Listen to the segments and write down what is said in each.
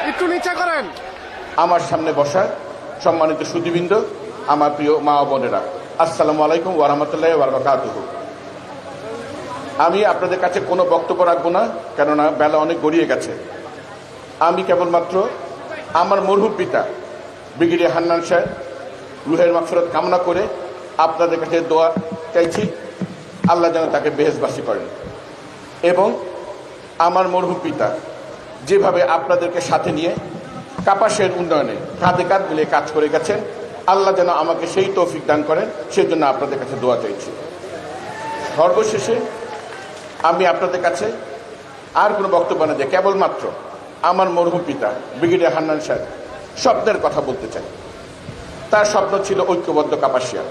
একটু নিচে করেন। আমার সামনে বসা সম্মানিত সুধীবৃন্দ, আমার প্রিয় মা ও বোনেরা, আসসালামু আলাইকুম ওয়া রাহমাতুল্লাহি ওয়া বারাকাতুহু। আমি আপনাদের কাছে কোনো বক্তব্য রাখবো না, কেননা বেলা অনেক গড়িয়ে গেছে। আমি কেবলমাত্র আমার মরহুম পিতা ব্রিগেডিয়ার হান্নান সাহেব রুহের মাগফিরাত কামনা করে আপনাদের কাছে দোয়া চাইছি, আল্লাহ যেন তাকে বেহেশতবাসী করেন। এবং আমার মরহুম পিতা যেভাবে আপনাদেরকে সাথে নিয়ে কাপাসের উন্নয়নে কাঁধে কাঁধ মিলিয়ে কাজ করে গেছেন, আল্লাহ যেন আমাকে সেই তৌফিক দান করেন, সেই জন্য আপনাদের কাছে দোয়া চাইছি। সর্বশেষে আমি আপনাদের কাছে আর কোনো বক্তব্য না যে কেবলমাত্র আমার মরহুম পিতা ব্রিগেডিয়ার হান্নান সাহেব স্বপ্নের কথা বলতে চাই। তার স্বপ্ন ছিল ঐক্যবদ্ধ কাপাসিয়া।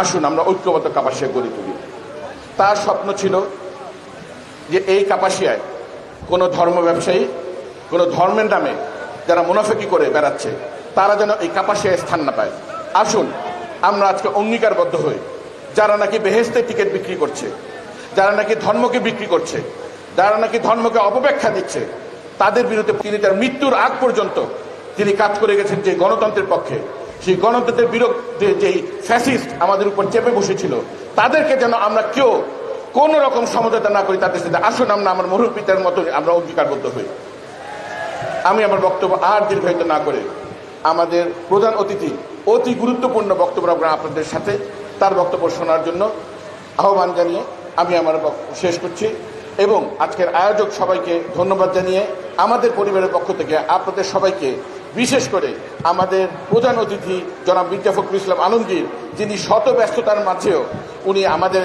আসুন আমরা ঐক্যবদ্ধ কাপাসিয়া গড়ে তুলি। তার স্বপ্ন ছিল যে এই কাপাসিয়ায় কোনো ধর্ম ব্যবসায়ী, কোনো ধর্মের নামে যারা মুনাফিকি করে বেড়াচ্ছে, তারা যেন এই কাপাসিয়ায় স্থান না পায়। আসুন আমরা আজকে অঙ্গীকারবদ্ধ হই, যারা নাকি বেহেশতে টিকিট বিক্রি করছে, যারা নাকি ধর্মকে বিক্রি করছে, যারা নাকি ধর্মকে অপব্যাখ্যা দিচ্ছে, তাদের বিরুদ্ধে তিনি তার মৃত্যুর আগ পর্যন্ত তিনি কাজ করে গেছেন যে গণতন্ত্রের পক্ষে। সেই গণতন্ত্রের বিরুদ্ধে যেই ফ্যাসিস্ট আমাদের উপর চেপে বসেছিল, তাদেরকে যেন আমরা কেউ কোন রকম সমঝোতা না করি তাদের সাথে। আসুন আমরা আমার মরহুম পিতার মতো আমরা অঙ্গীকারবদ্ধ হই। আমি আমার বক্তব্য আর দীর্ঘায়িত না করে আমাদের প্রধান অতিথি অতি গুরুত্বপূর্ণ বক্তব্য আপনাদের সাথে তার বক্তব্য শোনার জন্য আহ্বান জানিয়ে আমি আমার শেষ করছি। এবং আজকের আয়োজক সবাইকে ধন্যবাদ জানিয়ে আমাদের পরিবারের পক্ষ থেকে আপনাদের সবাইকে, বিশেষ করে আমাদের প্রধান অতিথি জনাব মির্জা ফখরুল ইসলাম আলমগীর, যিনি শত ব্যস্ততার মাঝেও উনি আমাদের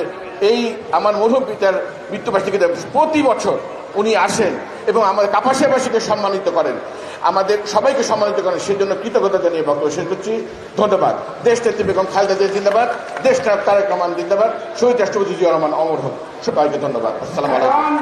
এই আমার মরহুম পিতার মৃত্যুবার্ষিকীতে প্রতি বছর উনি আসেন এবং আমাদের কাপাসিয়াবাসীকে সম্মানিত করেন, আমাদের সবাইকে সম্মানিত করেন। সেই জন্য কৃতজ্ঞতা জানিয়ে বক্তব্য শেষ করছি। ধন্যবাদ। দেশ নেত্রী বেগম খালেদা জিয়া জিন্দাবাদ, দেশ তারেক রহমান জিন্দাবাদ, শহীদ রাষ্ট্রপতি জিয়া রহমান অমর হোক। সবাইকে ধন্যবাদ। আসসালামু আলাইকুম।